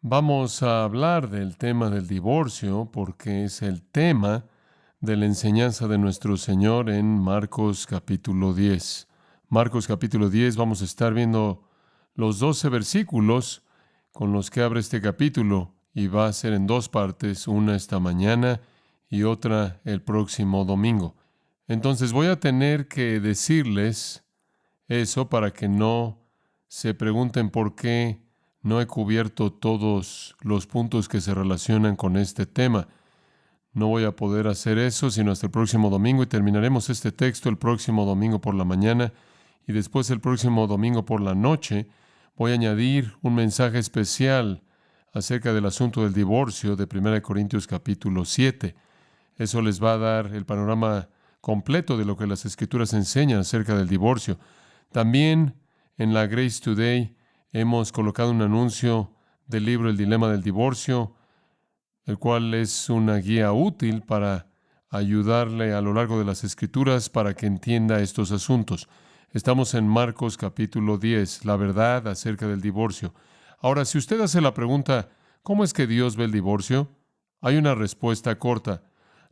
Vamos a hablar del tema del divorcio porque es el tema de la enseñanza de nuestro Señor en Marcos capítulo 10. Marcos capítulo 10, vamos a estar viendo los 12 versículos con los que abre este capítulo y va a ser en dos partes, una esta mañana y otra el próximo domingo. Entonces voy a tener que decirles eso para que no se pregunten por qué no he cubierto todos los puntos que se relacionan con este tema. No voy a poder hacer eso sino hasta el próximo domingo y terminaremos este texto el próximo domingo por la mañana y después el próximo domingo por la noche voy a añadir un mensaje especial acerca del asunto del divorcio de 1 Corintios capítulo 7. Eso les va a dar el panorama completo de lo que las Escrituras enseñan acerca del divorcio. También en la Grace Today hemos colocado un anuncio del libro El Dilema del Divorcio, el cual es una guía útil para ayudarle a lo largo de las Escrituras para que entienda estos asuntos. Estamos en Marcos capítulo 10, la verdad acerca del divorcio. Ahora, si usted hace la pregunta, ¿cómo es que Dios ve el divorcio? Hay una respuesta corta.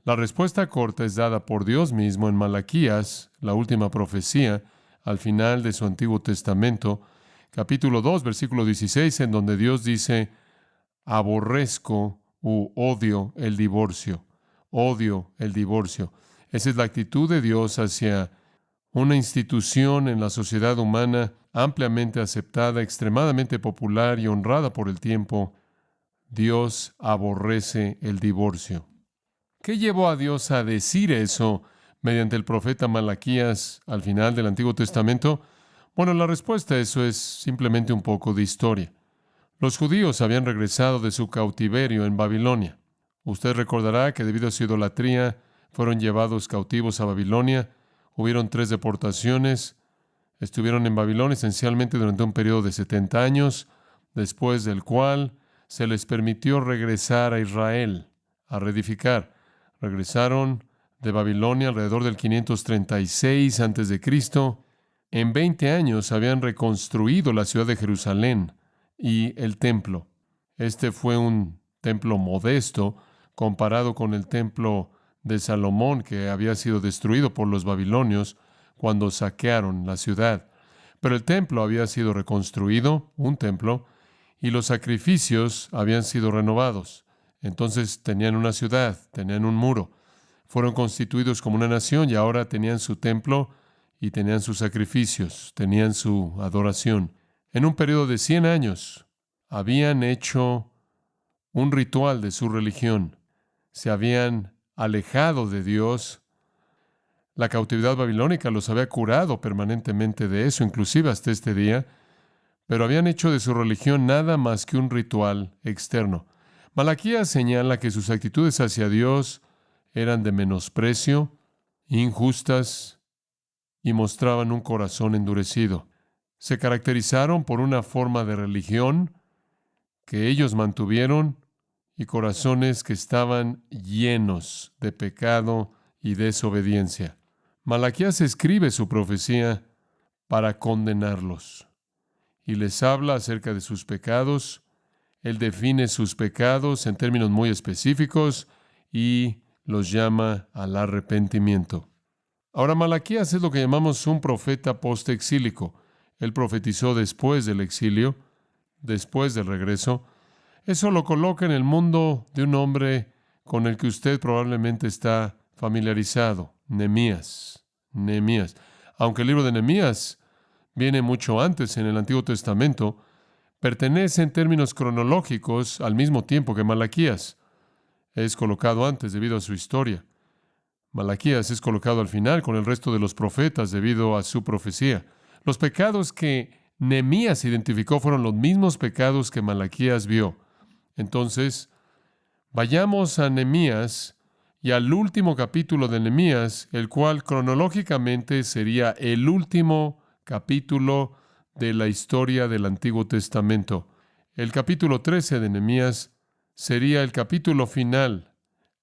La respuesta corta es dada por Dios mismo en Malaquías, la última profecía, al final de su Antiguo Testamento, capítulo 2, versículo 16, en donde Dios dice, aborrezco u odio el divorcio. Odio el divorcio. Esa es la actitud de Dios hacia una institución en la sociedad humana ampliamente aceptada, extremadamente popular y honrada por el tiempo. Dios aborrece el divorcio. ¿Qué llevó a Dios a decir eso mediante el profeta Malaquías al final del Antiguo Testamento? Bueno, la respuesta a eso es simplemente un poco de historia. Los judíos habían regresado de su cautiverio en Babilonia. Usted recordará que debido a su idolatría fueron llevados cautivos a Babilonia. Hubieron 3 deportaciones. Estuvieron en Babilonia esencialmente durante un periodo de 70 años, después del cual se les permitió regresar a Israel, a reedificar. Regresaron de Babilonia alrededor del 536 a.C. En 20 años habían reconstruido la ciudad de Jerusalén y el templo. Este fue un templo modesto comparado con el templo de Salomón que había sido destruido por los babilonios cuando saquearon la ciudad. Pero el templo había sido reconstruido, un templo, y los sacrificios habían sido renovados. Entonces tenían una ciudad, tenían un muro. Fueron constituidos como una nación y ahora tenían su templo y tenían sus sacrificios, tenían su adoración. En un periodo de 100 años habían hecho un ritual de su religión. Se habían alejado de Dios. La cautividad babilónica los había curado permanentemente de eso, inclusive hasta este día, pero habían hecho de su religión nada más que un ritual externo. Malaquías señala que sus actitudes hacia Dios eran de menosprecio, injustas y mostraban un corazón endurecido. Se caracterizaron por una forma de religión que ellos mantuvieron y corazones que estaban llenos de pecado y desobediencia. Malaquías escribe su profecía para condenarlos y les habla acerca de sus pecados. Él define sus pecados en términos muy específicos y los llama al arrepentimiento. Ahora, Malaquías es lo que llamamos un profeta postexílico. Él profetizó después del exilio, después del regreso. Eso lo coloca en el mundo de un hombre con el que usted probablemente está familiarizado, Nehemías. Nehemías. Aunque el libro de Nehemías viene mucho antes en el Antiguo Testamento, pertenece en términos cronológicos al mismo tiempo que Malaquías. Es colocado antes debido a su historia. Malaquías es colocado al final con el resto de los profetas debido a su profecía. Los pecados que Nehemías identificó fueron los mismos pecados que Malaquías vio. Entonces, vayamos a Nehemías y al último capítulo de Nehemías, el cual cronológicamente sería el último capítulo de la historia del Antiguo Testamento. El capítulo 13 de Nehemías sería el capítulo final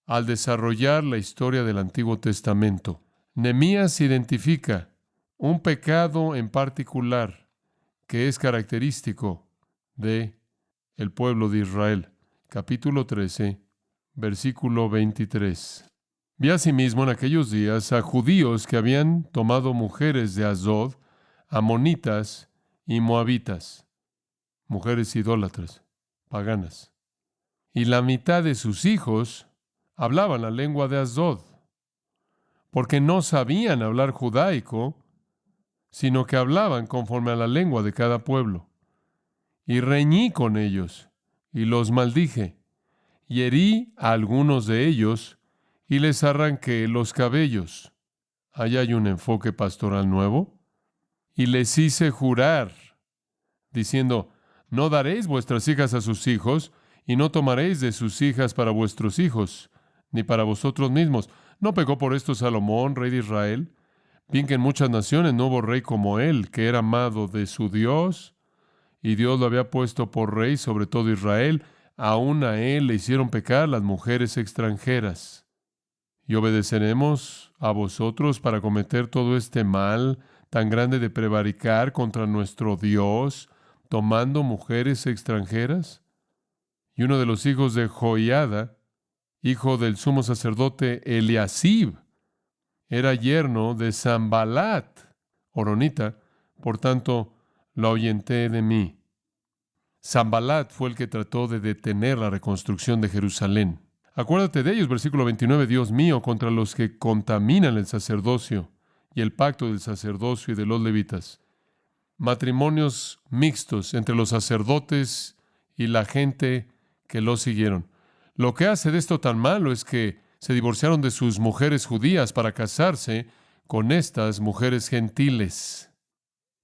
al desarrollar la historia del Antiguo Testamento. Nehemías identifica un pecado en particular que es característico de el pueblo de Israel. Capítulo 13, versículo 23. Vi asimismo en aquellos días a judíos que habían tomado mujeres de Asdod, amonitas y moabitas, mujeres idólatras, paganas. Y la mitad de sus hijos hablaban la lengua de Asdod, porque no sabían hablar judaico, sino que hablaban conforme a la lengua de cada pueblo. Y reñí con ellos, y los maldije, y herí a algunos de ellos, y les arranqué los cabellos. Ahí hay un enfoque pastoral nuevo. Y les hice jurar, diciendo, no daréis vuestras hijas a sus hijos, y no tomaréis de sus hijas para vuestros hijos, ni para vosotros mismos. ¿No pecó por esto Salomón, rey de Israel? Bien que en muchas naciones no hubo rey como él, que era amado de su Dios, y Dios lo había puesto por rey sobre todo Israel. Aún a él le hicieron pecar las mujeres extranjeras. Y obedeceremos a vosotros para cometer todo este mal tan grande de prevaricar contra nuestro Dios, tomando mujeres extranjeras. Y uno de los hijos de Joiada, hijo del sumo sacerdote Eliasib, era yerno de Sanbalat, horonita, por tanto, lo ahuyenté de mí. Sanbalat fue el que trató de detener la reconstrucción de Jerusalén. Acuérdate de ellos, versículo 29, Dios mío, contra los que contaminan el sacerdocio y el pacto del sacerdocio y de los levitas. Matrimonios mixtos entre los sacerdotes y la gente que los siguieron. Lo que hace de esto tan malo es que se divorciaron de sus mujeres judías para casarse con estas mujeres gentiles.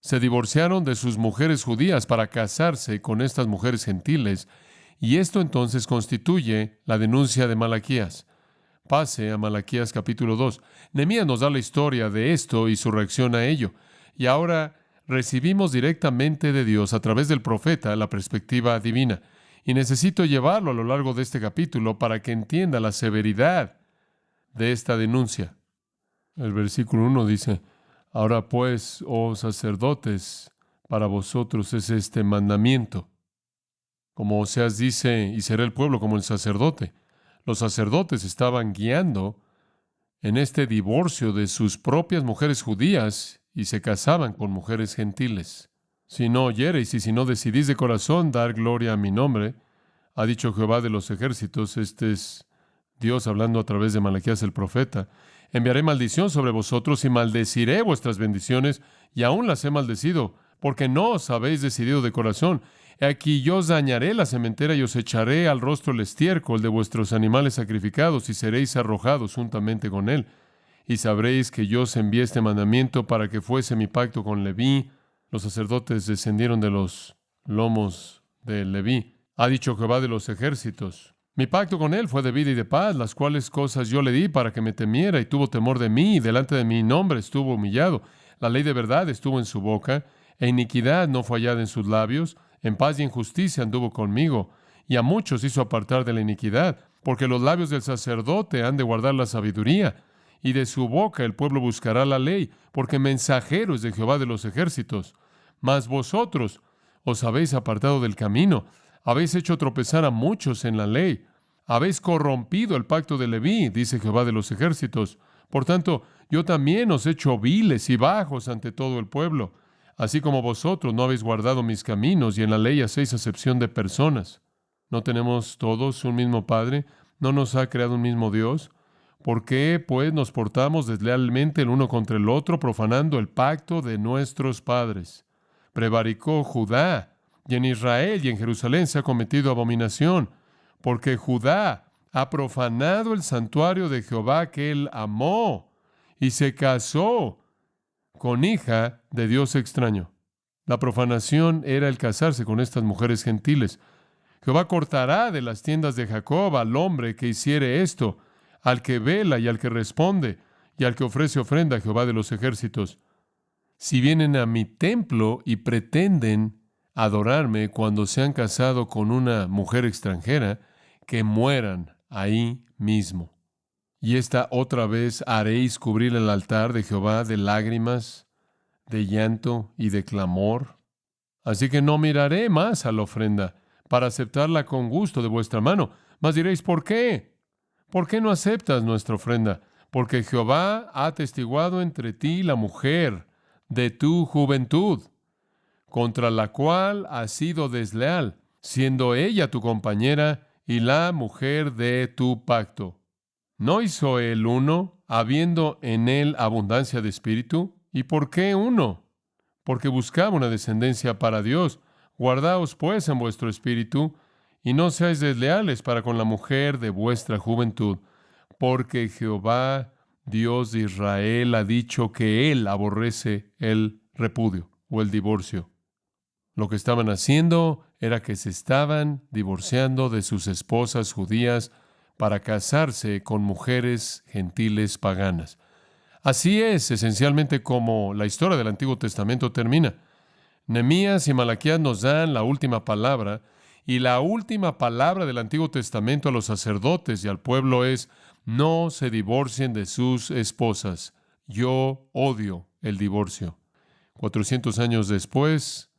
Se divorciaron de sus mujeres judías para casarse con estas mujeres gentiles, y esto entonces constituye la denuncia de Malaquías. Pase a Malaquías capítulo 2. Nehemías nos da la historia de esto y su reacción a ello. Y ahora recibimos directamente de Dios a través del profeta la perspectiva divina. Y necesito llevarlo a lo largo de este capítulo para que entienda la severidad de esta denuncia. El versículo 1 dice, ahora pues, oh sacerdotes, para vosotros es este mandamiento. Como Oseas dice, y será el pueblo como el sacerdote. Los sacerdotes estaban guiando en este divorcio de sus propias mujeres judías y se casaban con mujeres gentiles. Si no oyereis y si no decidís de corazón dar gloria a mi nombre, ha dicho Jehová de los ejércitos, este es Dios hablando a través de Malaquías el profeta, enviaré maldición sobre vosotros y maldeciré vuestras bendiciones, y aún las he maldecido, porque no os habéis decidido de corazón. He aquí yo os dañaré la sementera y os echaré al rostro el estiércol de vuestros animales sacrificados, y seréis arrojados juntamente con él. Y sabréis que yo os envié este mandamiento para que fuese mi pacto con Leví. Los sacerdotes descendieron de los lomos de Leví. Ha dicho Jehová de los ejércitos. Mi pacto con él fue de vida y de paz, las cuales cosas yo le di para que me temiera, y tuvo temor de mí, y delante de mi nombre estuvo humillado. La ley de verdad estuvo en su boca, e iniquidad no fue hallada en sus labios. En paz y en justicia anduvo conmigo, y a muchos hizo apartar de la iniquidad, porque los labios del sacerdote han de guardar la sabiduría, y de su boca el pueblo buscará la ley, porque mensajero es de Jehová de los ejércitos. Mas vosotros os habéis apartado del camino, habéis hecho tropezar a muchos en la ley, habéis corrompido el pacto de Leví, dice Jehová de los ejércitos. Por tanto, yo también os he hecho viles y bajos ante todo el pueblo, así como vosotros no habéis guardado mis caminos, y en la ley hacéis acepción de personas. ¿No tenemos todos un mismo Padre? ¿No nos ha creado un mismo Dios? ¿Por qué, pues, nos portamos deslealmente el uno contra el otro, profanando el pacto de nuestros padres? Prevaricó Judá, y en Israel y en Jerusalén se ha cometido abominación, porque Judá ha profanado el santuario de Jehová que él amó, y se casó con hija de Dios extraño. La profanación era el casarse con estas mujeres gentiles. Jehová cortará de las tiendas de Jacob al hombre que hiciere esto, al que vela y al que responde, y al que ofrece ofrenda a Jehová de los ejércitos. Si vienen a mi templo y pretenden adorarme cuando se han casado con una mujer extranjera, que mueran ahí mismo. Y esta otra vez haréis cubrir el altar de Jehová de lágrimas, de llanto y de clamor. Así que no miraré más a la ofrenda, para aceptarla con gusto de vuestra mano. Mas diréis, ¿por qué? ¿Por qué no aceptas nuestra ofrenda? Porque Jehová ha atestiguado entre ti la mujer de tu juventud, contra la cual has sido desleal, siendo ella tu compañera y la mujer de tu pacto. ¿No hizo él uno, habiendo en él abundancia de espíritu? ¿Y por qué uno? Porque buscaba una descendencia para Dios. Guardaos pues en vuestro espíritu, y no seáis desleales para con la mujer de vuestra juventud, porque Jehová, Dios de Israel, ha dicho que él aborrece el repudio o el divorcio. Lo que estaban haciendo era que se estaban divorciando de sus esposas judías para casarse con mujeres gentiles paganas. Así es esencialmente como la historia del Antiguo Testamento termina. Nehemías y Malaquías nos dan la última palabra, y la última palabra del Antiguo Testamento a los sacerdotes y al pueblo es: no se divorcien de sus esposas. Yo odio el divorcio. 400 años después,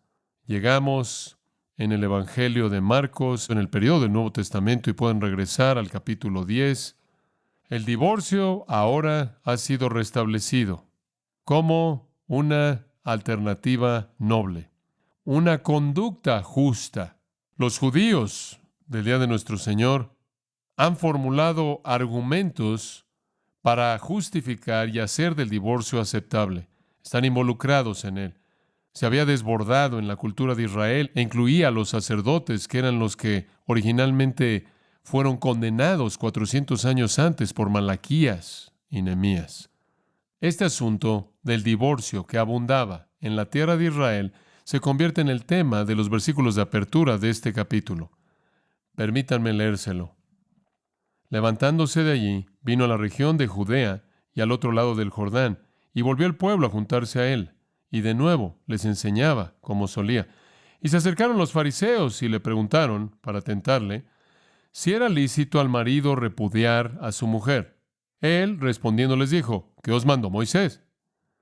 llegamos en el Evangelio de Marcos, en el periodo del Nuevo Testamento, y pueden regresar al capítulo 10. El divorcio ahora ha sido restablecido como una alternativa noble, una conducta justa. Los judíos del día de nuestro Señor han formulado argumentos para justificar y hacer del divorcio aceptable. Están involucrados en él. Se había desbordado en la cultura de Israel e incluía a los sacerdotes, que eran los que originalmente fueron condenados 400 años antes por Malaquías y Nehemías. Este asunto del divorcio que abundaba en la tierra de Israel se convierte en el tema de los versículos de apertura de este capítulo. Permítanme leérselo. Levantándose de allí, vino a la región de Judea y al otro lado del Jordán, y volvió el pueblo a juntarse a él, y de nuevo les enseñaba como solía. Y se acercaron los fariseos y le preguntaron, para tentarle, si era lícito al marido repudiar a su mujer. Él, respondiendo, les dijo, ¿qué os mandó Moisés?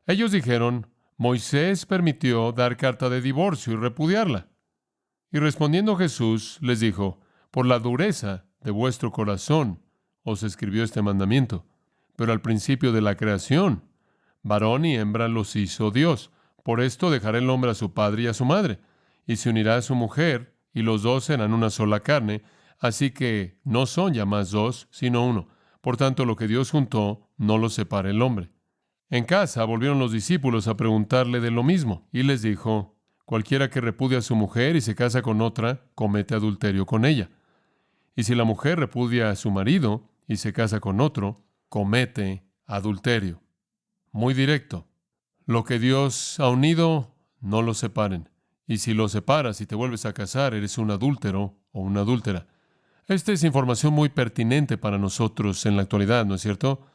Ellos dijeron, Moisés permitió dar carta de divorcio y repudiarla. Y respondiendo Jesús, les dijo, por la dureza de vuestro corazón os escribió este mandamiento. Pero al principio de la creación, varón y hembra los hizo Dios. Por esto dejará el hombre a su padre y a su madre, y se unirá a su mujer, y los dos serán una sola carne. Así que no son ya más dos, sino uno. Por tanto, lo que Dios juntó, no lo separe el hombre. En casa volvieron los discípulos a preguntarle de lo mismo, y les dijo, cualquiera que repudia a su mujer y se casa con otra, comete adulterio con ella. Y si la mujer repudia a su marido y se casa con otro, comete adulterio. Muy directo. Lo que Dios ha unido, no lo separen. Y si lo separas y te vuelves a casar, eres un adúltero o una adúltera. Esta es información muy pertinente para nosotros en la actualidad, ¿no es cierto?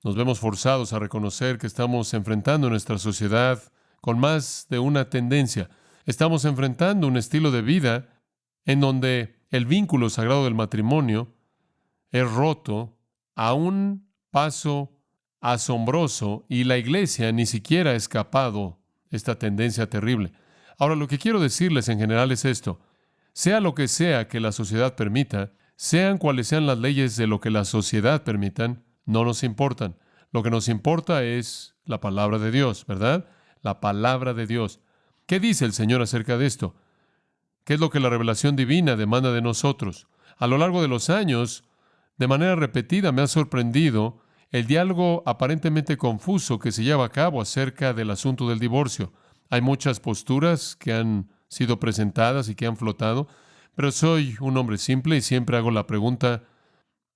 Nos vemos forzados a reconocer que estamos enfrentando nuestra sociedad con más de una tendencia. Estamos enfrentando un estilo de vida en donde el vínculo sagrado del matrimonio es roto a un paso asombroso y la iglesia ni siquiera ha escapado esta tendencia terrible. Ahora, lo que quiero decirles en general es esto. Sea lo que sea que la sociedad permita, sean cuales sean las leyes de lo que la sociedad permitan, no nos importan. Lo que nos importa es la palabra de Dios, ¿verdad? La palabra de Dios. ¿Qué dice el Señor acerca de esto? ¿Qué es lo que la revelación divina demanda de nosotros? A lo largo de los años, de manera repetida, me ha sorprendido el diálogo aparentemente confuso que se lleva a cabo acerca del asunto del divorcio. Hay muchas posturas que han sido presentadas y que han flotado, pero soy un hombre simple y siempre hago la pregunta,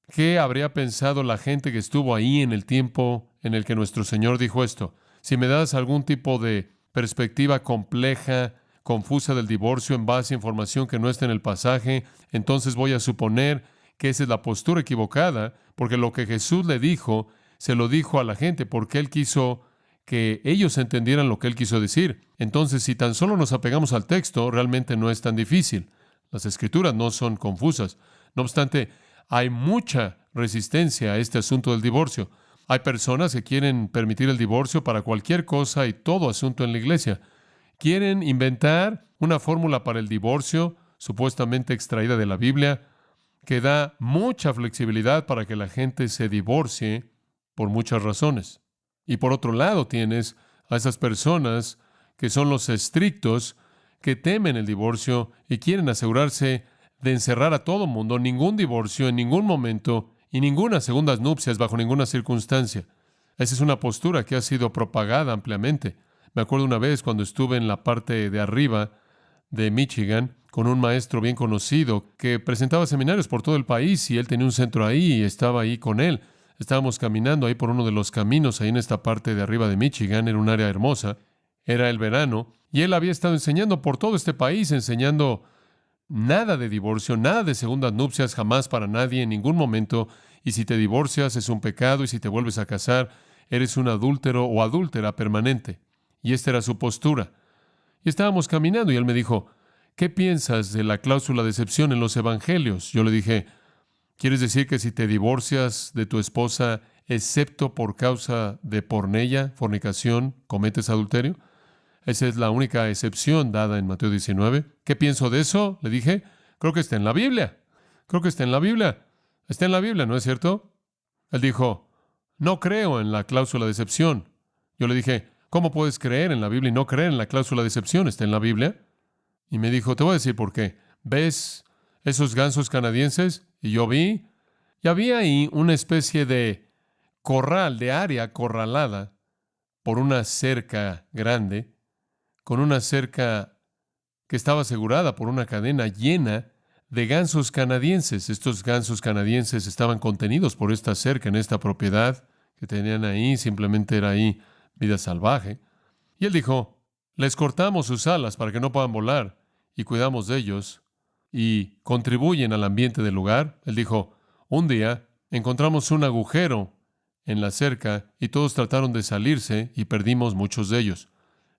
¿qué habría pensado la gente que estuvo ahí en el tiempo en el que nuestro Señor dijo esto? Si me das algún tipo de perspectiva compleja, confusa del divorcio en base a información que no está en el pasaje, entonces voy a suponer que esa es la postura equivocada, porque lo que Jesús le dijo, se lo dijo a la gente porque Él quiso que ellos entendieran lo que Él quiso decir. Entonces, si tan solo nos apegamos al texto, realmente no es tan difícil. Las Escrituras no son confusas. No obstante, hay mucha resistencia a este asunto del divorcio. Hay personas que quieren permitir el divorcio para cualquier cosa y todo asunto en la iglesia. Quieren inventar una fórmula para el divorcio supuestamente extraída de la Biblia, que da mucha flexibilidad para que la gente se divorcie por muchas razones. Y por otro lado tienes a esas personas que son los estrictos, que temen el divorcio y quieren asegurarse de encerrar a todo mundo, ningún divorcio en ningún momento y ninguna segundas nupcias bajo ninguna circunstancia. Esa es una postura que ha sido propagada ampliamente. Me acuerdo una vez cuando estuve en la parte de arriba de Michigan con un maestro bien conocido que presentaba seminarios por todo el país y él tenía un centro ahí y estaba ahí con él. Estábamos caminando ahí por uno de los caminos ahí en esta parte de arriba de Michigan, era un área hermosa, era el verano y él había estado enseñando por todo este país, enseñando nada de divorcio, nada de segundas nupcias, jamás para nadie en ningún momento. Y si te divorcias es un pecado y si te vuelves a casar eres un adúltero o adúltera permanente. Y esta era su postura. Y estábamos caminando y él me dijo, ¿qué piensas de la cláusula de excepción en los evangelios? Yo le dije, ¿quieres decir que si te divorcias de tu esposa, excepto por causa de porneia, fornicación, cometes adulterio? Esa es la única excepción dada en Mateo 19. ¿Qué pienso de eso? Le dije, creo que está en la Biblia. Creo que está en la Biblia. Está en la Biblia, ¿no es cierto? Él dijo, no creo en la cláusula de excepción. Yo le dije, ¿cómo puedes creer en la Biblia y no creer en la cláusula de excepción? ¿Está en la Biblia? Y me dijo, te voy a decir por qué. ¿Ves esos gansos canadienses? Y yo vi, y había ahí una especie de corral, de área acorralada por una cerca grande, con una cerca que estaba asegurada por una cadena llena de gansos canadienses. Estos gansos canadienses estaban contenidos por esta cerca en esta propiedad que tenían ahí, simplemente era ahí vida salvaje. Y él dijo, les cortamos sus alas para que no puedan volar y cuidamos de ellos y contribuyen al ambiente del lugar. Él dijo, un día encontramos un agujero en la cerca y todos trataron de salirse y perdimos muchos de ellos.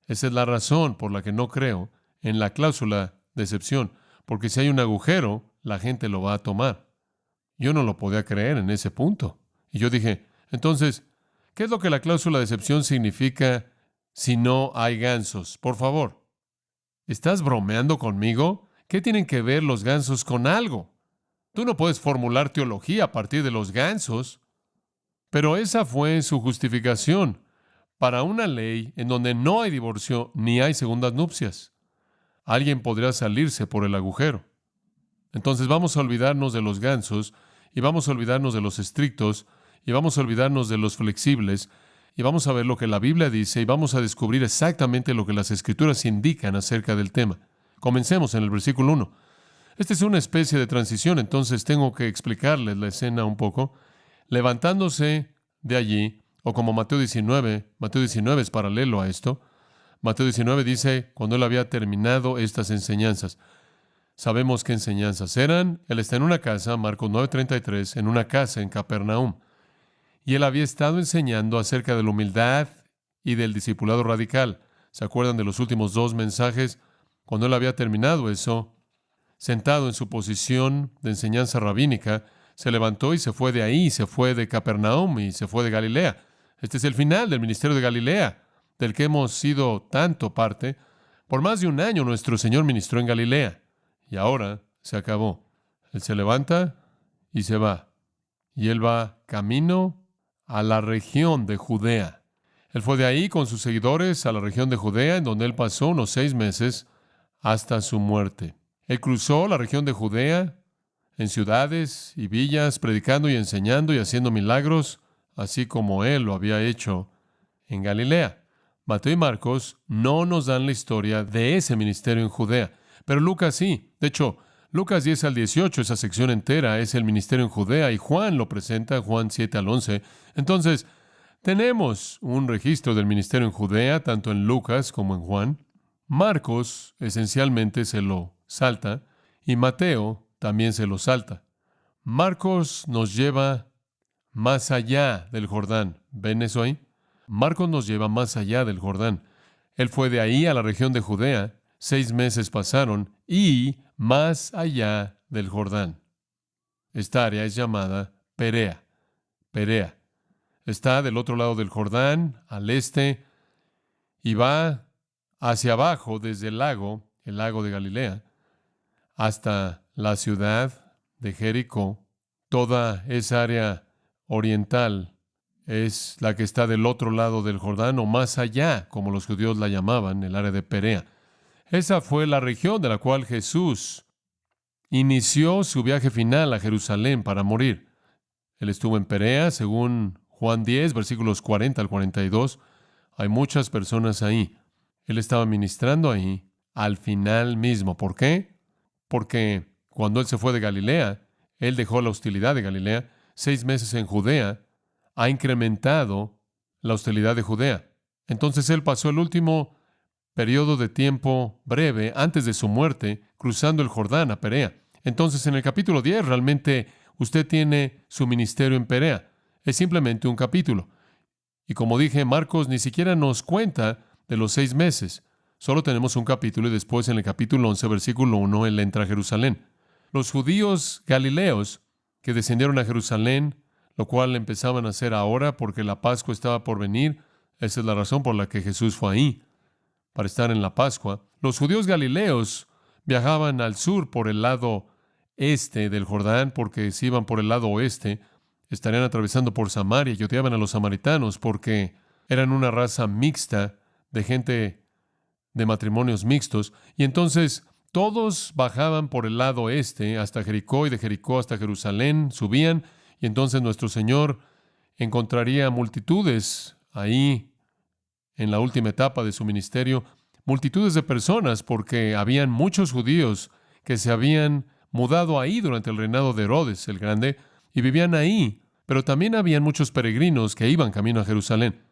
Esa es la razón por la que no creo en la cláusula de excepción, porque si hay un agujero, la gente lo va a tomar. Yo no lo podía creer en ese punto. Y yo dije, entonces, ¿qué es lo que la cláusula de excepción significa si no hay gansos? Por favor, ¿estás bromeando conmigo? ¿Qué tienen que ver los gansos con algo? Tú no puedes formular teología a partir de los gansos. Pero esa fue su justificación para una ley en donde no hay divorcio ni hay segundas nupcias. Alguien podría salirse por el agujero. Entonces vamos a olvidarnos de los gansos y vamos a olvidarnos de los estrictos y vamos a olvidarnos de los flexibles y vamos a ver lo que la Biblia dice y vamos a descubrir exactamente lo que las Escrituras indican acerca del tema. Comencemos en el versículo 1. Esta es una especie de transición, entonces tengo que explicarles la escena un poco. Levantándose de allí, o como Mateo 19 es paralelo a esto. Mateo 19 dice, cuando él había terminado estas enseñanzas. Sabemos qué enseñanzas eran. Él está en una casa, Marcos 9:33, en una casa en Capernaum. Y él había estado enseñando acerca de la humildad y del discipulado radical. ¿Se acuerdan de los últimos dos mensajes? Cuando él había terminado eso, sentado en su posición de enseñanza rabínica, se levantó y se fue de ahí, se fue de Capernaum y se fue de Galilea. Este es el final del ministerio de Galilea, del que hemos sido tanto parte. Por más de un año nuestro Señor ministró en Galilea y ahora se acabó. Él se levanta y se va. Y él va camino a la región de Judea. Él fue de ahí con sus seguidores a la región de Judea, en donde él pasó unos 6 meses hasta su muerte. Él cruzó la región de Judea en ciudades y villas, predicando y enseñando y haciendo milagros, así como él lo había hecho en Galilea. Mateo y Marcos no nos dan la historia de ese ministerio en Judea, pero Lucas sí. De hecho, Lucas 10 al 18, esa sección entera, es el ministerio en Judea y Juan lo presenta, Juan 7 al 11. Entonces, tenemos un registro del ministerio en Judea, tanto en Lucas como en Juan. Marcos esencialmente se lo salta y Mateo también se lo salta. Marcos nos lleva más allá del Jordán. ¿Ven eso ahí? Marcos nos lleva más allá del Jordán. Él fue de ahí a la región de Judea, 6 meses pasaron, y más allá del Jordán. Esta área es llamada Perea. Perea. Está del otro lado del Jordán, al este, y va hacia abajo desde el lago de Galilea, hasta la ciudad de Jericó. Toda esa área oriental es la que está del otro lado del Jordán, o más allá, como los judíos la llamaban, el área de Perea. Esa fue la región de la cual Jesús inició su viaje final a Jerusalén para morir. Él estuvo en Perea, según Juan 10, versículos 40 al 42. Hay muchas personas ahí. Él estaba ministrando ahí al final mismo. ¿Por qué? Porque cuando él se fue de Galilea, él dejó la hostilidad de Galilea. 6 meses en Judea ha incrementado la hostilidad de Judea. Entonces él pasó el último periodo de tiempo breve antes de su muerte cruzando el Jordán a Perea. Entonces en el capítulo 10 realmente usted tiene su ministerio en Perea. Es simplemente un capítulo. Y como dije, Marcos ni siquiera nos cuenta de los 6 meses. Solo tenemos un capítulo y después en el capítulo 11, versículo 1, él entra a Jerusalén. Los judíos galileos que descendieron a Jerusalén, lo cual empezaban a hacer ahora porque la Pascua estaba por venir, esa es la razón por la que Jesús fue ahí, para estar en la Pascua. Los judíos galileos viajaban al sur por el lado este del Jordán, porque si iban por el lado oeste, estarían atravesando por Samaria y odiaban a los samaritanos porque eran una raza mixta de gente de matrimonios mixtos. Y entonces todos bajaban por el lado este hasta Jericó y de Jericó hasta Jerusalén, subían y entonces nuestro Señor encontraría multitudes ahí en la última etapa de su ministerio, multitudes de personas porque habían muchos judíos que se habían mudado ahí durante el reinado de Herodes el Grande y vivían ahí, pero también habían muchos peregrinos que iban camino a Jerusalén.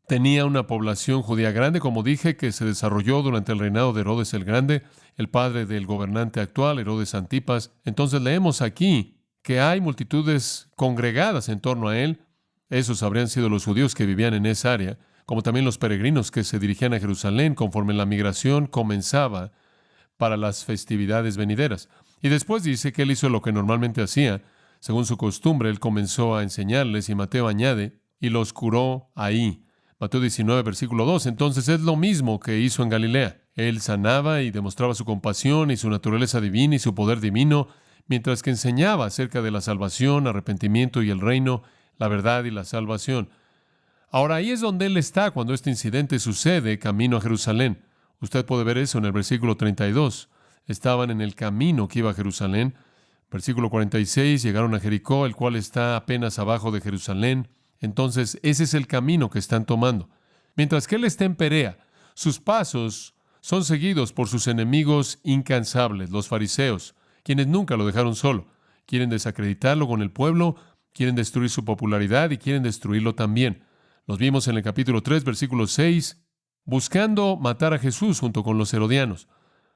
Tenía una población judía grande, como dije, que se desarrolló durante el reinado de Herodes el Grande, el padre del gobernante actual, Herodes Antipas. Entonces leemos aquí que hay multitudes congregadas en torno a él. Esos habrían sido los judíos que vivían en esa área, como también los peregrinos que se dirigían a Jerusalén conforme la migración comenzaba para las festividades venideras. Y después dice que él hizo lo que normalmente hacía. Según su costumbre, él comenzó a enseñarles, y Mateo añade, y los curó ahí. Mateo 19, versículo 2. Entonces es lo mismo que hizo en Galilea. Él sanaba y demostraba su compasión y su naturaleza divina y su poder divino, mientras que enseñaba acerca de la salvación, arrepentimiento y el reino, la verdad y la salvación. Ahora, ahí es donde él está cuando este incidente sucede camino a Jerusalén. Usted puede ver eso en el versículo 32. Estaban en el camino que iba a Jerusalén. Versículo 46, llegaron a Jericó, el cual está apenas abajo de Jerusalén. Entonces, ese es el camino que están tomando. Mientras que él está en Perea, sus pasos son seguidos por sus enemigos incansables, los fariseos, quienes nunca lo dejaron solo. Quieren desacreditarlo con el pueblo, quieren destruir su popularidad y quieren destruirlo también. Los vimos en el capítulo 3, versículo 6, buscando matar a Jesús junto con los herodianos.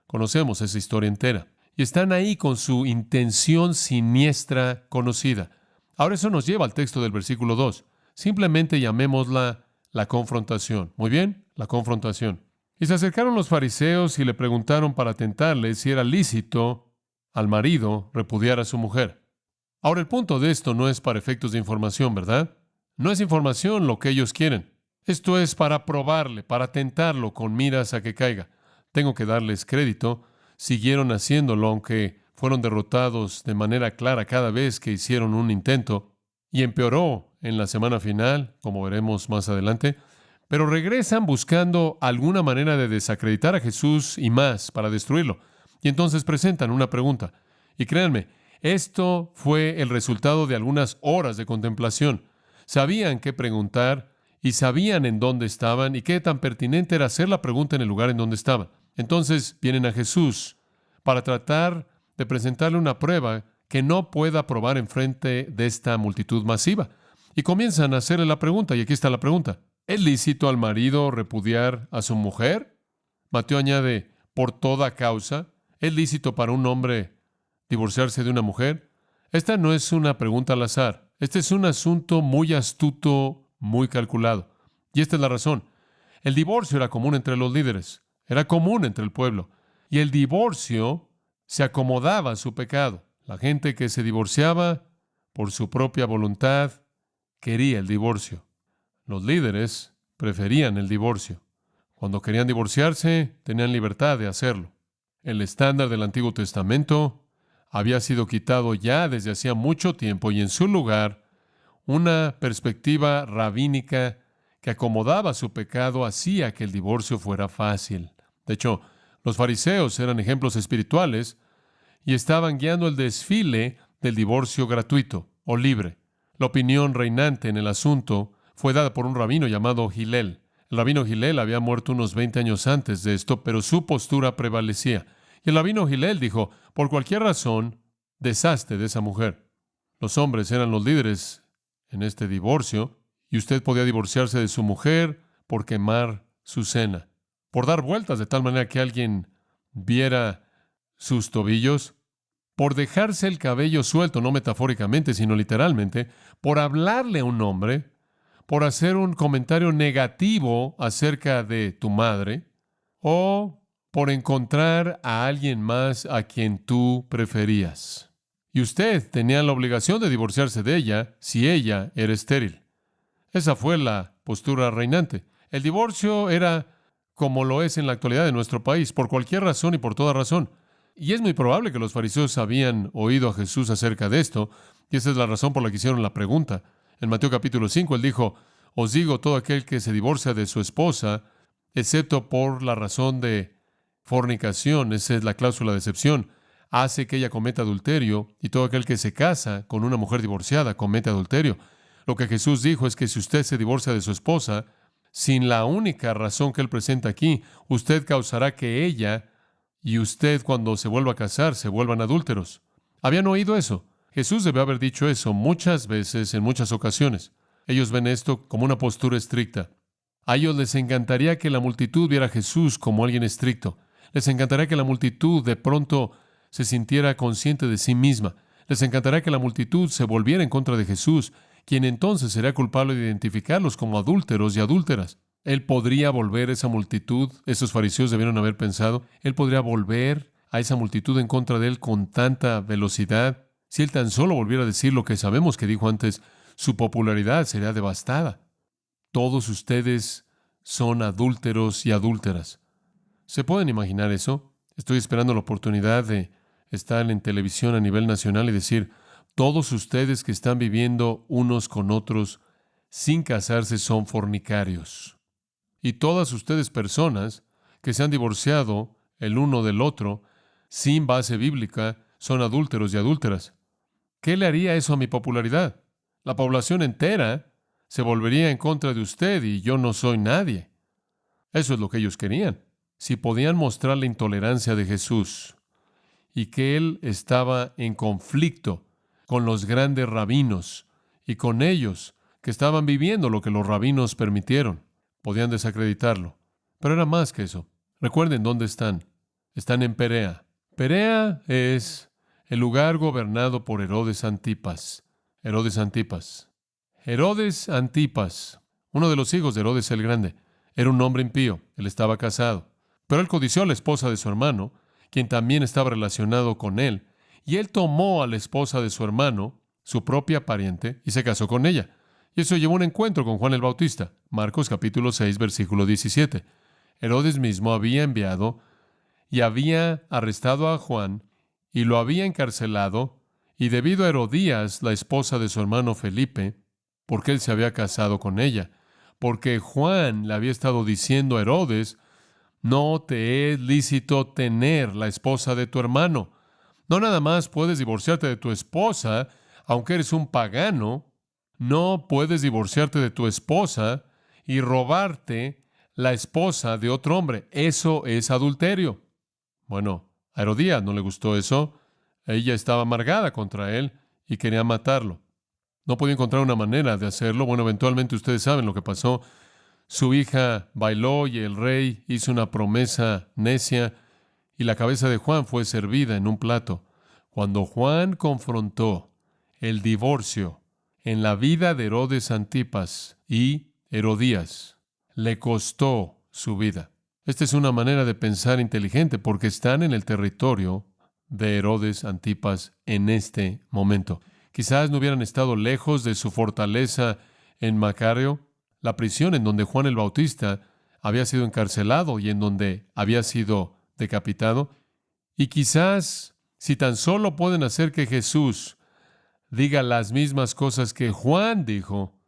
Conocemos esa historia entera. Y están ahí con su intención siniestra conocida. Ahora eso nos lleva al texto del versículo 2. Simplemente llamémosla la confrontación. Muy bien, la confrontación. Y se acercaron los fariseos y le preguntaron para tentarle si era lícito al marido repudiar a su mujer. Ahora el punto de esto no es para efectos de información, ¿verdad? No es información lo que ellos quieren. Esto es para probarle, para tentarlo con miras a que caiga. Tengo que darles crédito. Siguieron haciéndolo, aunque fueron derrotados de manera clara cada vez que hicieron un intento. Y empeoró en la semana final, como veremos más adelante. Pero regresan buscando alguna manera de desacreditar a Jesús y más para destruirlo. Y entonces presentan una pregunta. Y créanme, esto fue el resultado de algunas horas de contemplación. Sabían qué preguntar y sabían en dónde estaban y qué tan pertinente era hacer la pregunta en el lugar en donde estaban. Entonces vienen a Jesús para tratar de presentarle una prueba que no pueda probar en frente de esta multitud masiva. Y comienzan a hacerle la pregunta, y aquí está la pregunta. ¿Es lícito al marido repudiar a su mujer? Mateo añade, por toda causa. ¿Es lícito para un hombre divorciarse de una mujer? Esta no es una pregunta al azar. Este es un asunto muy astuto, muy calculado. Y esta es la razón. El divorcio era común entre los líderes. Era común entre el pueblo. Y el divorcio se acomodaba a su pecado. La gente que se divorciaba por su propia voluntad quería el divorcio. Los líderes preferían el divorcio. Cuando querían divorciarse, tenían libertad de hacerlo. El estándar del Antiguo Testamento había sido quitado ya desde hacía mucho tiempo y en su lugar una perspectiva rabínica que acomodaba su pecado hacía que el divorcio fuera fácil. De hecho, los fariseos eran ejemplos espirituales y estaban guiando el desfile del divorcio gratuito o libre. La opinión reinante en el asunto fue dada por un rabino llamado Hillel. El rabino Hillel había muerto unos 20 años antes de esto, pero su postura prevalecía. Y el rabino Hillel dijo, por cualquier razón, deshazte de esa mujer. Los hombres eran los líderes en este divorcio, y usted podía divorciarse de su mujer por quemar su cena, por dar vueltas de tal manera que alguien viera sus tobillos, por dejarse el cabello suelto, no metafóricamente, sino literalmente, por hablarle a un hombre, por hacer un comentario negativo acerca de tu madre, o por encontrar a alguien más a quien tú preferías. Y usted tenía la obligación de divorciarse de ella si ella era estéril. Esa fue la postura reinante. El divorcio era como lo es en la actualidad de nuestro país, por cualquier razón y por toda razón. Y es muy probable que los fariseos habían oído a Jesús acerca de esto, y esa es la razón por la que hicieron la pregunta. En Mateo capítulo 5, él dijo, os digo, todo aquel que se divorcia de su esposa, excepto por la razón de fornicación, esa es la cláusula de excepción, hace que ella cometa adulterio, y todo aquel que se casa con una mujer divorciada comete adulterio. Lo que Jesús dijo es que si usted se divorcia de su esposa, sin la única razón que él presenta aquí, usted causará que ella y usted, cuando se vuelva a casar, se vuelvan adúlteros. ¿Habían oído eso? Jesús debe haber dicho eso muchas veces, en muchas ocasiones. Ellos ven esto como una postura estricta. A ellos les encantaría que la multitud viera a Jesús como alguien estricto. Les encantaría que la multitud de pronto se sintiera consciente de sí misma. Les encantaría que la multitud se volviera en contra de Jesús, quien entonces sería culpable de identificarlos como adúlteros y adúlteras. Él podría volver esa multitud, esos fariseos debieron haber pensado, él podría volver a esa multitud en contra de él con tanta velocidad. Si él tan solo volviera a decir lo que sabemos que dijo antes, su popularidad sería devastada. Todos ustedes son adúlteros y adúlteras. ¿Se pueden imaginar eso? Estoy esperando la oportunidad de estar en televisión a nivel nacional y decir, todos ustedes que están viviendo unos con otros sin casarse son fornicarios. Y todas ustedes personas que se han divorciado el uno del otro sin base bíblica son adúlteros y adúlteras. ¿Qué le haría eso a mi popularidad? La población entera se volvería en contra de usted y yo no soy nadie. Eso es lo que ellos querían. Si podían mostrar la intolerancia de Jesús y que él estaba en conflicto con los grandes rabinos y con ellos que estaban viviendo lo que los rabinos permitieron, podían desacreditarlo. Pero era más que eso. Recuerden dónde están. Están en Perea. Perea es el lugar gobernado por Herodes Antipas. Herodes Antipas. Herodes Antipas, uno de los hijos de Herodes el Grande, era un hombre impío. Él estaba casado. Pero él codició a la esposa de su hermano, quien también estaba relacionado con él, y él tomó a la esposa de su hermano, su propia pariente, y se casó con ella. Y eso llevó a un encuentro con Juan el Bautista. Marcos capítulo 6, versículo 17. Herodes mismo había enviado y había arrestado a Juan y lo había encarcelado, y debido a Herodías, la esposa de su hermano Felipe, porque él se había casado con ella, porque Juan le había estado diciendo a Herodes, no te es lícito tener la esposa de tu hermano. No nada más puedes divorciarte de tu esposa, aunque eres un pagano. No puedes divorciarte de tu esposa y robarte la esposa de otro hombre. Eso es adulterio. Bueno, a Herodías no le gustó eso. Ella estaba amargada contra él y quería matarlo. No podía encontrar una manera de hacerlo. Bueno, eventualmente ustedes saben lo que pasó. Su hija bailó y el rey hizo una promesa necia y la cabeza de Juan fue servida en un plato. Cuando Juan confrontó el divorcio en la vida de Herodes Antipas y Herodías, le costó su vida. Esta es una manera de pensar inteligente porque están en el territorio de Herodes Antipas en este momento. Quizás no hubieran estado lejos de su fortaleza en Macario, la prisión en donde Juan el Bautista había sido encarcelado y en donde había sido decapitado. Y quizás, si tan solo pueden hacer que Jesús diga las mismas cosas que Juan dijo,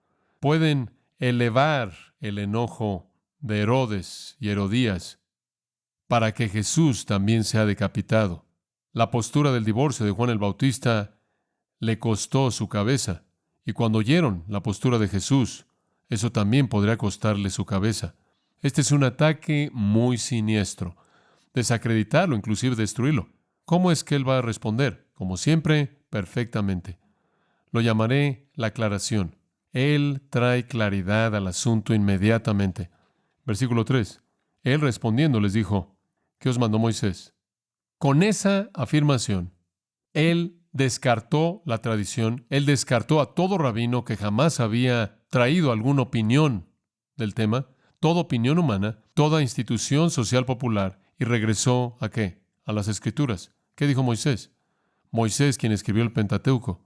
pueden elevar el enojo de Herodes y Herodías para que Jesús también sea decapitado. La postura del divorcio de Juan el Bautista le costó su cabeza, y cuando oyeron la postura de Jesús, eso también podría costarle su cabeza. Este es un ataque muy siniestro, desacreditarlo, inclusive destruirlo. ¿Cómo es que él va a responder? Como siempre, perfectamente. Lo llamaré la aclaración. Él trae claridad al asunto inmediatamente. Versículo 3. Él respondiendo les dijo, ¿qué os mandó Moisés? Con esa afirmación, él descartó la tradición, él descartó a todo rabino que jamás había traído alguna opinión del tema, toda opinión humana, toda institución social popular, y regresó ¿a qué? A las Escrituras. ¿Qué dijo Moisés? Moisés, quien escribió el Pentateuco.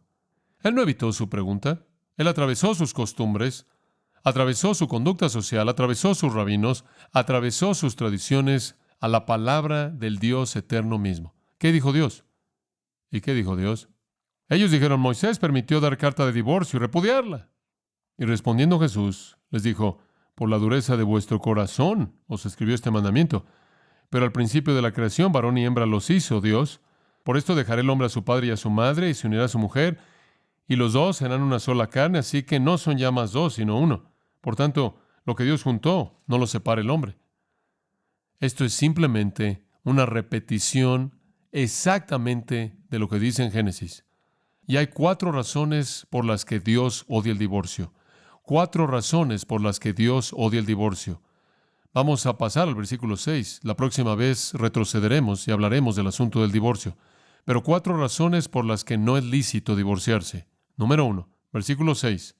Él no evitó su pregunta. Él atravesó sus costumbres, atravesó su conducta social, atravesó sus rabinos, atravesó sus tradiciones a la palabra del Dios eterno mismo. ¿Qué dijo Dios? ¿Y qué dijo Dios? Ellos dijeron, Moisés permitió dar carta de divorcio y repudiarla. Y respondiendo Jesús, les dijo, por la dureza de vuestro corazón os escribió este mandamiento. Pero al principio de la creación, varón y hembra los hizo Dios. Por esto dejará el hombre a su padre y a su madre, y se unirá a su mujer, y los dos serán una sola carne, así que no son ya más dos, sino uno. Por tanto, lo que Dios juntó, no lo separa el hombre. Esto es simplemente una repetición exactamente de lo que dice en Génesis. Y hay 4 razones por las que Dios odia el divorcio. 4 razones por las que Dios odia el divorcio. Vamos a pasar al versículo 6. La próxima vez retrocederemos y hablaremos del asunto del divorcio. Pero 4 razones por las que no es lícito divorciarse. Número 1, versículo 6.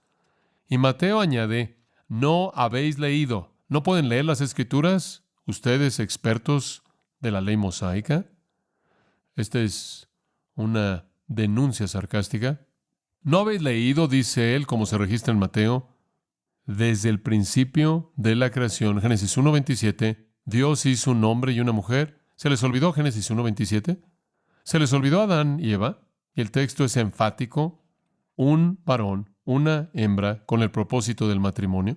Y Mateo añade, ¿no habéis leído? ¿No pueden leer las Escrituras? ¿Ustedes expertos de la ley mosaica? Esta es una denuncia sarcástica. ¿No habéis leído, dice él, como se registra en Mateo, desde el principio de la creación, Génesis 1:27, Dios hizo un hombre y una mujer? ¿Se les olvidó Génesis 1:27? ¿Se les olvidó Adán y Eva? Y el texto es enfático, un varón, una hembra, con el propósito del matrimonio.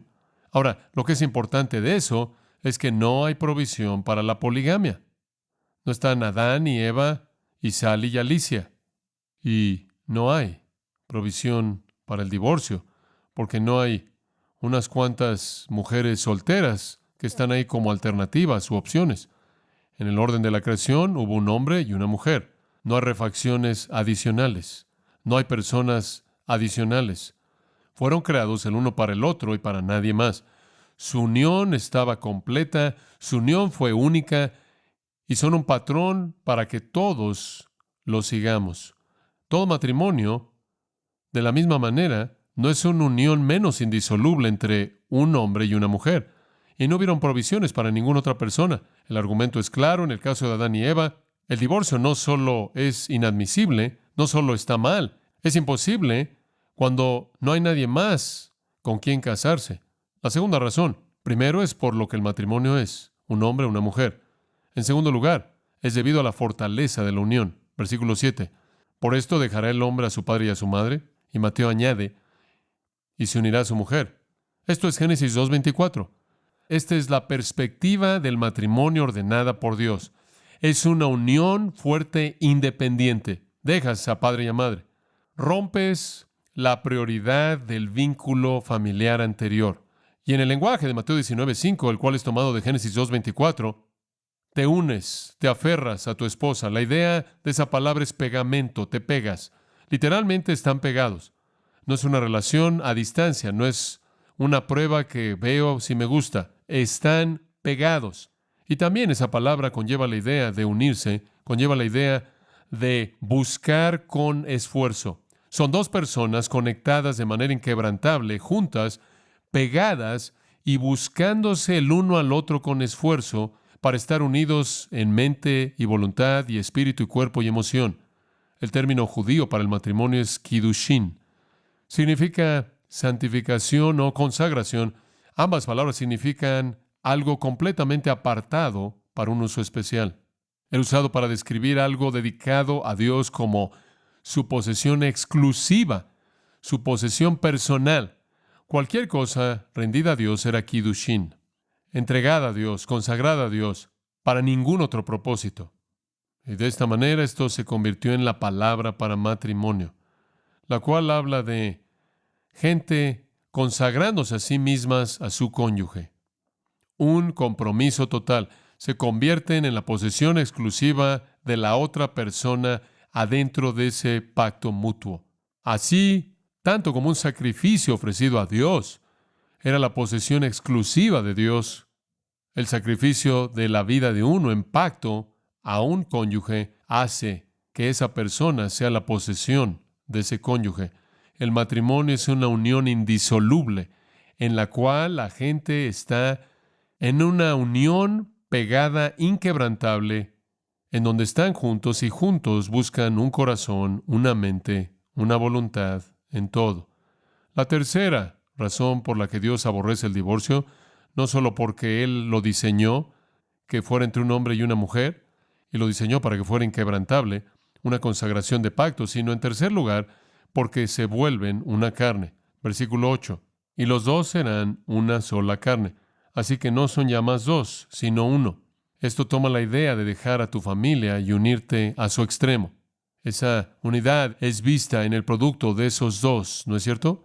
Ahora, lo que es importante de eso es que no hay provisión para la poligamia. No están Adán y Eva y Sal y Alicia. Y no hay provisión para el divorcio, porque no hay unas cuantas mujeres solteras que están ahí como alternativas u opciones. En el orden de la creación hubo un hombre y una mujer. No hay refacciones adicionales. No hay personas adicionales. Fueron creados el uno para el otro y para nadie más. Su unión estaba completa, su unión fue única y son un patrón para que todos lo sigamos. Todo matrimonio, de la misma manera, no es una unión menos indisoluble entre un hombre y una mujer. Y no hubieron provisiones para ninguna otra persona. El argumento es claro en el caso de Adán y Eva. El divorcio no solo es inadmisible, no solo está mal, es imposible cuando no hay nadie más con quien casarse. La segunda razón, primero, es por lo que el matrimonio es, un hombre, una mujer. En segundo lugar, es debido a la fortaleza de la unión. Versículo 7. Por esto dejará el hombre a su padre y a su madre. Y Mateo añade, y se unirá a su mujer. Esto es Génesis 2:24. Esta es la perspectiva del matrimonio ordenada por Dios. Es una unión fuerte, independiente. Dejas a padre y a madre. Rompes la prioridad del vínculo familiar anterior. Y en el lenguaje de Mateo 19:5, el cual es tomado de Génesis 2:24, te unes, te aferras a tu esposa. La idea de esa palabra es pegamento, te pegas. Literalmente están pegados. No es una relación a distancia, no es una prueba que veo si me gusta. Están pegados. Y también esa palabra conlleva la idea de unirse, conlleva la idea de buscar con esfuerzo. Son 2 personas conectadas de manera inquebrantable, juntas, pegadas y buscándose el uno al otro con esfuerzo para estar unidos en mente y voluntad y espíritu y cuerpo y emoción. El término judío para el matrimonio es kiddushin. Significa santificación o consagración. Ambas palabras significan algo completamente apartado para un uso especial. Era usado para describir algo dedicado a Dios como su posesión exclusiva, su posesión personal. Cualquier cosa rendida a Dios era kiddushin, entregada a Dios, consagrada a Dios, para ningún otro propósito. Y de esta manera esto se convirtió en la palabra para matrimonio, la cual habla de gente consagrándose a sí mismas a su cónyuge. Un compromiso total. Se convierten en la posesión exclusiva de la otra persona adentro de ese pacto mutuo. Así, tanto como un sacrificio ofrecido a Dios era la posesión exclusiva de Dios, el sacrificio de la vida de uno en pacto a un cónyuge hace que esa persona sea la posesión de ese cónyuge. El matrimonio es una unión indisoluble en la cual la gente está en una unión pegada, inquebrantable, en donde están juntos y juntos buscan un corazón, una mente, una voluntad en todo. La tercera razón por la que Dios aborrece el divorcio, no solo porque Él lo diseñó, que fuera entre un hombre y una mujer, y lo diseñó para que fuera inquebrantable, una consagración de pacto, sino en tercer lugar, porque se vuelven una carne. Versículo 8. Y los dos serán una sola carne. Así que no son ya más dos, sino uno. Esto toma la idea de dejar a tu familia y unirte a su extremo. Esa unidad es vista en el producto de esos dos, ¿no es cierto?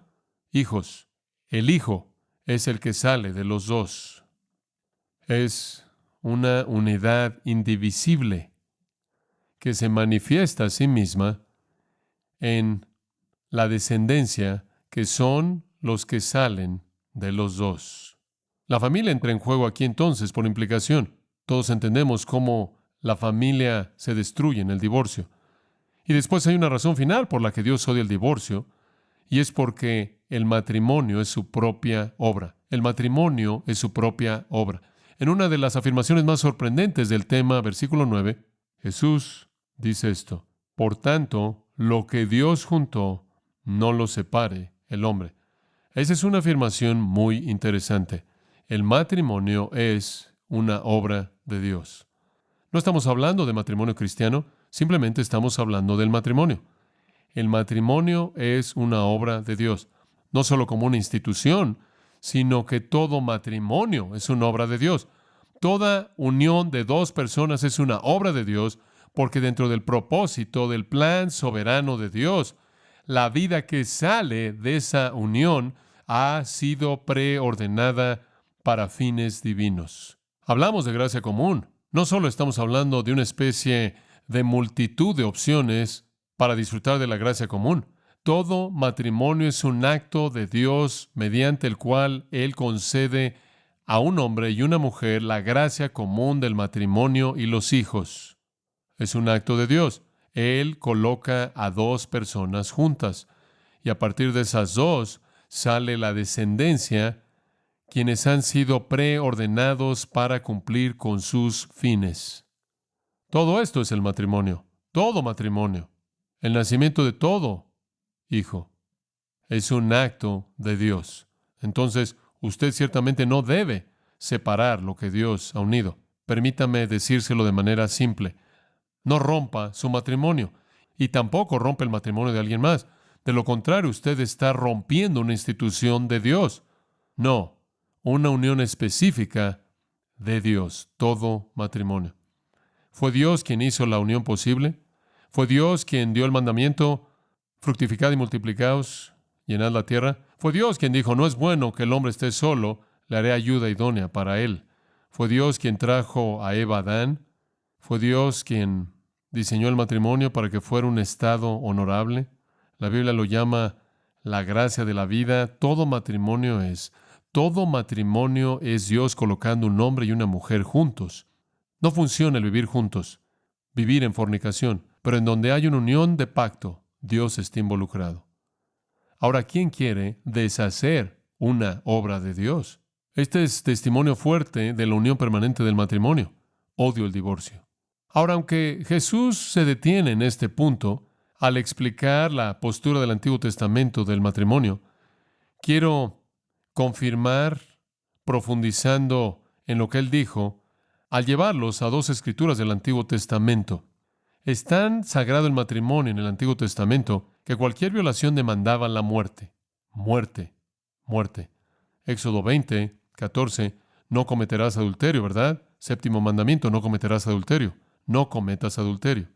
Hijos. El hijo es el que sale de los dos. Es una unidad indivisible que se manifiesta a sí misma en la descendencia que son los que salen de los dos. La familia entra en juego aquí entonces por implicación. Todos entendemos cómo la familia se destruye en el divorcio. Y después hay una razón final por la que Dios odia el divorcio, y es porque el matrimonio es su propia obra. El matrimonio es su propia obra. En una de las afirmaciones más sorprendentes del tema, versículo 9, Jesús dice esto: por tanto, lo que Dios juntó, no lo separe el hombre. Esa es una afirmación muy interesante. El matrimonio es una obra de Dios. No estamos hablando de matrimonio cristiano, simplemente estamos hablando del matrimonio. El matrimonio es una obra de Dios, no solo como una institución, sino que todo matrimonio es una obra de Dios. Toda unión de dos personas es una obra de Dios, porque dentro del propósito del plan soberano de Dios, la vida que sale de esa unión ha sido preordenada para fines divinos. Hablamos de gracia común. No solo estamos hablando de una especie de multitud de opciones para disfrutar de la gracia común. Todo matrimonio es un acto de Dios mediante el cual Él concede a un hombre y una mujer la gracia común del matrimonio y los hijos. Es un acto de Dios. Él coloca a dos personas juntas y a partir de esas dos sale la descendencia, quienes han sido preordenados para cumplir con sus fines. Todo esto es el matrimonio, todo matrimonio. El nacimiento de todo hijo es un acto de Dios. Entonces, usted ciertamente no debe separar lo que Dios ha unido. Permítame decírselo de manera simple. No rompa su matrimonio y tampoco rompe el matrimonio de alguien más. De lo contrario, usted está rompiendo una institución de Dios. No, una unión específica de Dios, todo matrimonio. ¿Fue Dios quien hizo la unión posible? ¿Fue Dios quien dio el mandamiento: fructificad y multiplicaos, llenad la tierra? ¿Fue Dios quien dijo: no es bueno que el hombre esté solo, le haré ayuda idónea para él? ¿Fue Dios quien trajo a Eva a Adán? ¿Fue Dios quien diseñó el matrimonio para que fuera un estado honorable? La Biblia lo llama la gracia de la vida. Todo matrimonio es Dios colocando un hombre y una mujer juntos. No funciona el vivir juntos, vivir en fornicación, pero en donde hay una unión de pacto, Dios está involucrado. Ahora, ¿quién quiere deshacer una obra de Dios? Este es testimonio fuerte de la unión permanente del matrimonio. Odio el divorcio. Ahora, aunque Jesús se detiene en este punto al explicar la postura del Antiguo Testamento del matrimonio, quiero confirmar, profundizando en lo que él dijo, al llevarlos a dos escrituras del Antiguo Testamento. Es tan sagrado el matrimonio en el Antiguo Testamento que cualquier violación demandaba la muerte. Muerte, muerte. Éxodo 20, 14. No cometerás adulterio, ¿verdad? Séptimo mandamiento, no cometerás adulterio. No cometas adulterio.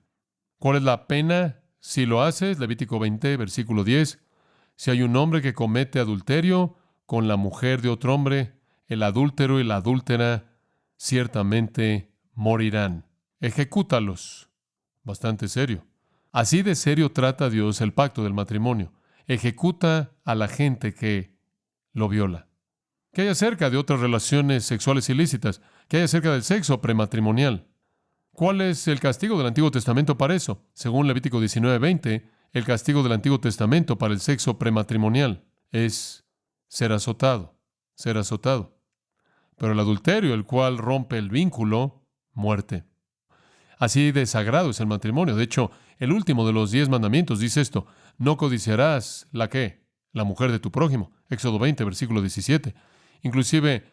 ¿Cuál es la pena si lo haces? Levítico 20, versículo 10. Si hay un hombre que comete adulterio con la mujer de otro hombre, el adúltero y la adúltera ciertamente morirán. Ejecútalos. Bastante serio. Así de serio trata Dios el pacto del matrimonio. Ejecuta a la gente que lo viola. ¿Qué hay acerca de otras relaciones sexuales ilícitas? ¿Qué hay acerca del sexo prematrimonial? ¿Cuál es el castigo del Antiguo Testamento para eso? Según Levítico 19:20, el castigo del Antiguo Testamento para el sexo prematrimonial es ser azotado, ser azotado. Pero el adulterio, el cual rompe el vínculo, muerte. Así de sagrado es el matrimonio. De hecho, el último de los 10 mandamientos dice esto: no codiciarás ¿la qué? La mujer de tu prójimo. Éxodo 20, versículo 17. Inclusive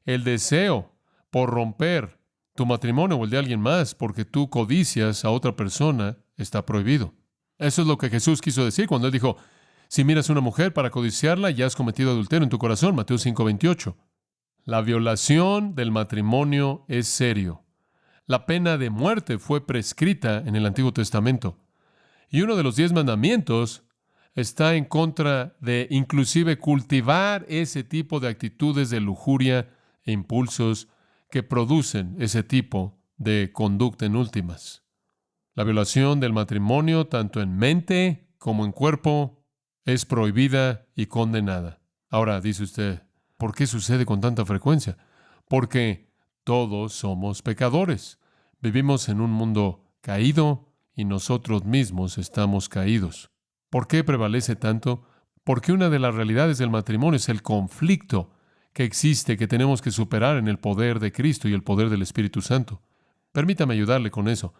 el deseo por romper tu matrimonio o el de alguien más porque tú codicias a otra persona está prohibido. Eso es lo que Jesús quiso decir cuando Él dijo: si miras a una mujer para codiciarla, ya has cometido adulterio en tu corazón. Mateo 5:28. La violación del matrimonio es serio. La pena de muerte fue prescrita en el Antiguo Testamento. Y uno de los 10 mandamientos está en contra de inclusive cultivar ese tipo de actitudes de lujuria e impulsos que producen ese tipo de conducta en últimas. La violación del matrimonio, tanto en mente como en cuerpo, es prohibida y condenada. Ahora, dice usted, ¿por qué sucede con tanta frecuencia? Porque todos somos pecadores. Vivimos en un mundo caído y nosotros mismos estamos caídos. ¿Por qué prevalece tanto? Porque una de las realidades del matrimonio es el conflicto que existe, que tenemos que superar en el poder de Cristo y el poder del Espíritu Santo. Permítame ayudarle con eso.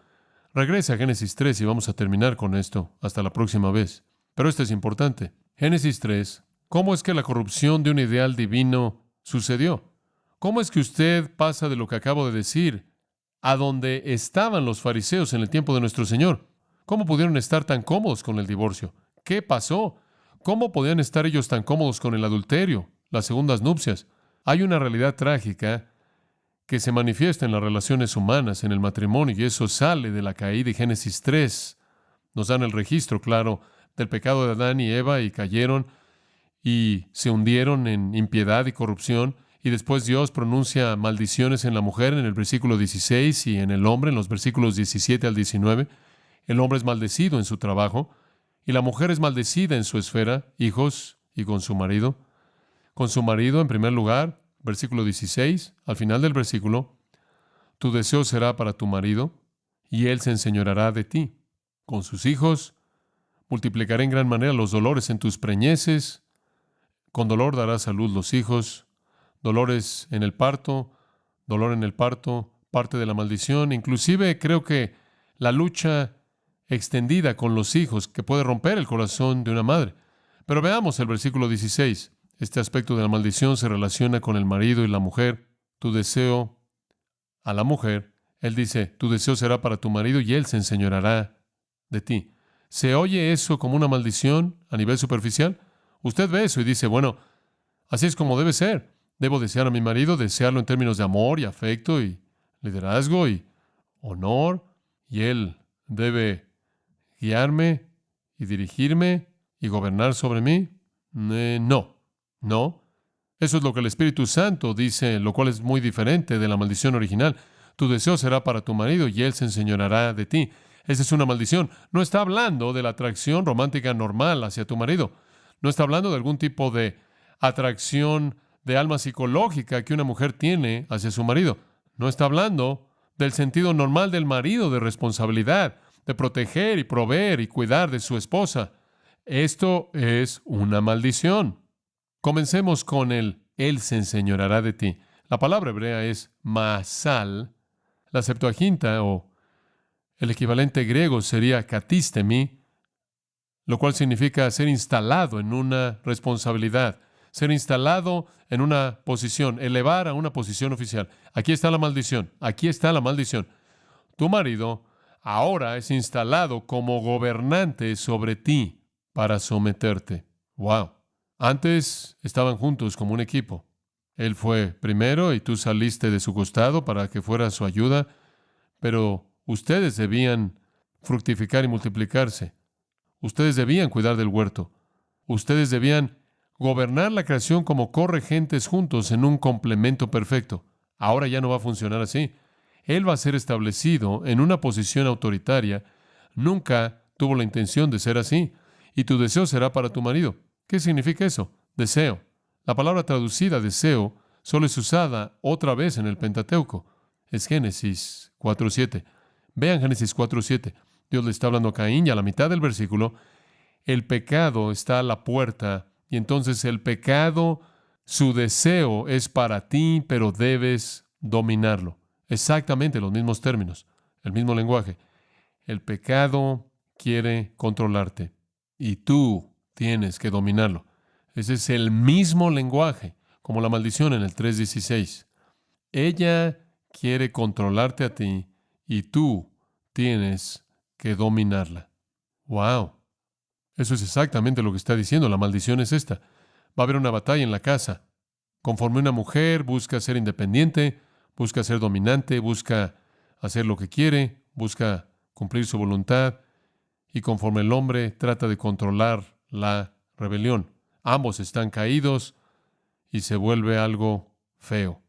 Regrese a Génesis 3 y vamos a terminar con esto. Hasta la próxima vez. Pero esto es importante. Génesis 3. ¿Cómo es que la corrupción de un ideal divino sucedió? ¿Cómo es que usted pasa de lo que acabo de decir a donde estaban los fariseos en el tiempo de nuestro Señor? ¿Cómo pudieron estar tan cómodos con el divorcio? ¿Qué pasó? ¿Cómo podían estar ellos tan cómodos con el adulterio, las segundas nupcias? Hay una realidad trágica que se manifiesta en las relaciones humanas, en el matrimonio, y eso sale de la caída. Y Génesis 3 nos dan el registro claro del pecado de Adán y Eva, y cayeron y se hundieron en impiedad y corrupción. Y después Dios pronuncia maldiciones en la mujer en el versículo 16 y en el hombre en los versículos 17 al 19. El hombre es maldecido en su trabajo y la mujer es maldecida en su esfera, hijos y con su marido. Con su marido, en primer lugar, versículo 16, al final del versículo: tu deseo será para tu marido y él se enseñoreará de ti. Con sus hijos, multiplicaré en gran manera los dolores en tus preñeces. Con dolor darás a luz los hijos. Dolores en el parto, dolor en el parto, parte de la maldición. Inclusive creo que la lucha extendida con los hijos que puede romper el corazón de una madre. Pero veamos el versículo 16. Este aspecto de la maldición se relaciona con el marido y la mujer. Tu deseo a la mujer, él dice, tu deseo será para tu marido y él se enseñoreará de ti. ¿Se oye eso como una maldición a nivel superficial? Usted ve eso y dice, bueno, así es como debe ser. Debo desear a mi marido, desearlo en términos de amor y afecto y liderazgo y honor, y él debe guiarme y dirigirme y gobernar sobre mí. No. Eso es lo que el Espíritu Santo dice, lo cual es muy diferente de la maldición original. Tu deseo será para tu marido y él se enseñoreará de ti. Esa es una maldición. No está hablando de la atracción romántica normal hacia tu marido. No está hablando de algún tipo de atracción de alma psicológica que una mujer tiene hacia su marido. No está hablando del sentido normal del marido de responsabilidad, de proteger y proveer y cuidar de su esposa. Esto es una maldición. Comencemos con él se enseñoreará de ti. La palabra hebrea es masal. La Septuaginta o el equivalente griego sería katistemi, lo cual significa ser instalado en una responsabilidad, ser instalado en una posición, elevar a una posición oficial. Aquí está la maldición, aquí está la maldición. Tu marido ahora es instalado como gobernante sobre ti para someterte. Wow. Antes estaban juntos como un equipo. Él fue primero y tú saliste de su costado para que fuera su ayuda, pero ustedes debían fructificar y multiplicarse. Ustedes debían cuidar del huerto. Ustedes debían gobernar la creación como corregentes juntos en un complemento perfecto. Ahora ya no va a funcionar así. Él va a ser establecido en una posición autoritaria. Nunca tuvo la intención de ser así. Y tu deseo será para tu marido. ¿Qué significa eso? Deseo. La palabra traducida deseo solo es usada otra vez en el Pentateuco. Es Génesis 4:7. Vean Génesis 4:7. Dios le está hablando a Caín y a la mitad del versículo, el pecado está a la puerta y entonces el pecado, su deseo es para ti, pero debes dominarlo. Exactamente los mismos términos, el mismo lenguaje. El pecado quiere controlarte y tú tienes que dominarlo. Ese es el mismo lenguaje, como la maldición en el 3:16. Ella quiere controlarte a ti y tú tienes que dominarla. ¡Wow! Eso es exactamente lo que está diciendo. La maldición es esta. Va a haber una batalla en la casa. Conforme una mujer busca ser independiente, busca ser dominante, busca hacer lo que quiere, busca cumplir su voluntad, y conforme el hombre trata de controlar la rebelión, ambos están caídos y se vuelve algo feo.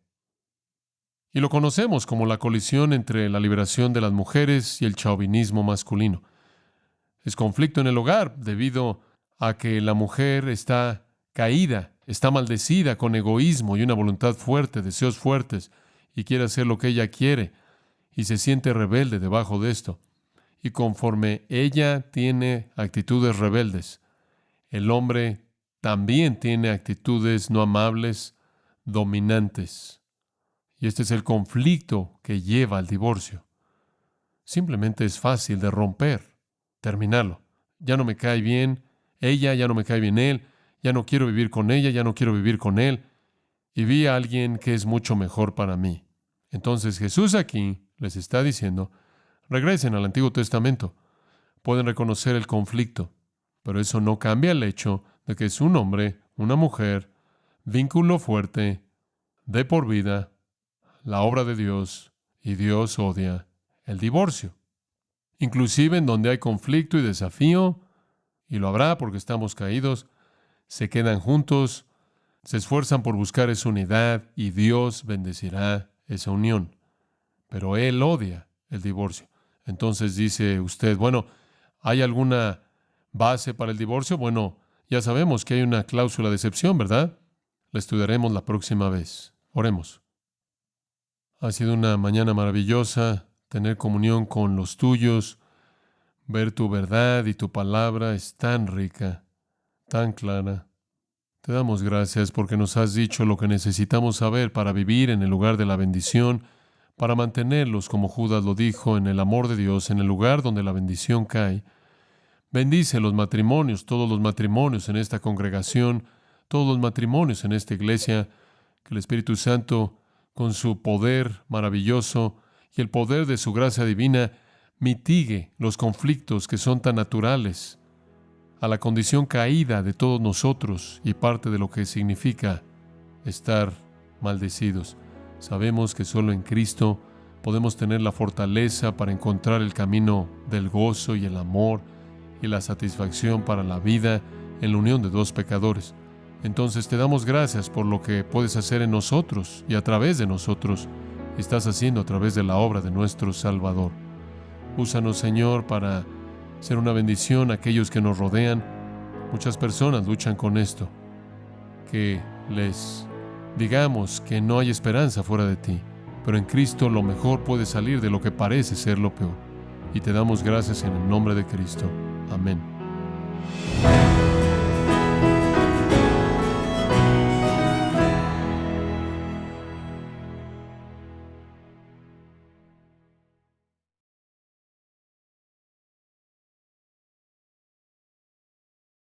Y lo conocemos como la colisión entre la liberación de las mujeres y el chauvinismo masculino. Es conflicto en el hogar debido a que la mujer está caída, está maldecida con egoísmo y una voluntad fuerte, deseos fuertes, y quiere hacer lo que ella quiere, y se siente rebelde debajo de esto. Y conforme ella tiene actitudes rebeldes, el hombre también tiene actitudes no amables, dominantes. Y este es el conflicto que lleva al divorcio. Simplemente es fácil de romper, terminarlo. Ya no me cae bien ella, ya no me cae bien él, ya no quiero vivir con ella, ya no quiero vivir con él, y vi a alguien que es mucho mejor para mí. Entonces Jesús aquí les está diciendo, regresen al Antiguo Testamento. Pueden reconocer el conflicto, pero eso no cambia el hecho de que es un hombre, una mujer, vínculo fuerte, de por vida, la obra de Dios, y Dios odia el divorcio. Inclusive en donde hay conflicto y desafío, y lo habrá porque estamos caídos, se quedan juntos, se esfuerzan por buscar esa unidad y Dios bendecirá esa unión. Pero Él odia el divorcio. Entonces dice usted, bueno, ¿hay alguna base para el divorcio? Bueno, ya sabemos que hay una cláusula de excepción, ¿verdad? La estudiaremos la próxima vez. Oremos. Ha sido una mañana maravillosa tener comunión con los tuyos, ver tu verdad y tu palabra es tan rica, tan clara. Te damos gracias porque nos has dicho lo que necesitamos saber para vivir en el lugar de la bendición, para mantenerlos, como Judas lo dijo, en el amor de Dios, en el lugar donde la bendición cae. Bendice los matrimonios, todos los matrimonios en esta congregación, todos los matrimonios en esta iglesia, que el Espíritu Santo, con su poder maravilloso y el poder de su gracia divina, mitigue los conflictos que son tan naturales a la condición caída de todos nosotros y parte de lo que significa estar maldecidos. Sabemos que solo en Cristo podemos tener la fortaleza para encontrar el camino del gozo y el amor y la satisfacción para la vida en la unión de dos pecadores. Entonces te damos gracias por lo que puedes hacer en nosotros y a través de nosotros. Estás haciendo a través de la obra de nuestro Salvador. Úsanos, Señor, para ser una bendición a aquellos que nos rodean. Muchas personas luchan con esto. Que les digamos que no hay esperanza fuera de ti, pero en Cristo lo mejor puede salir de lo que parece ser lo peor. Y te damos gracias en el nombre de Cristo. Amén.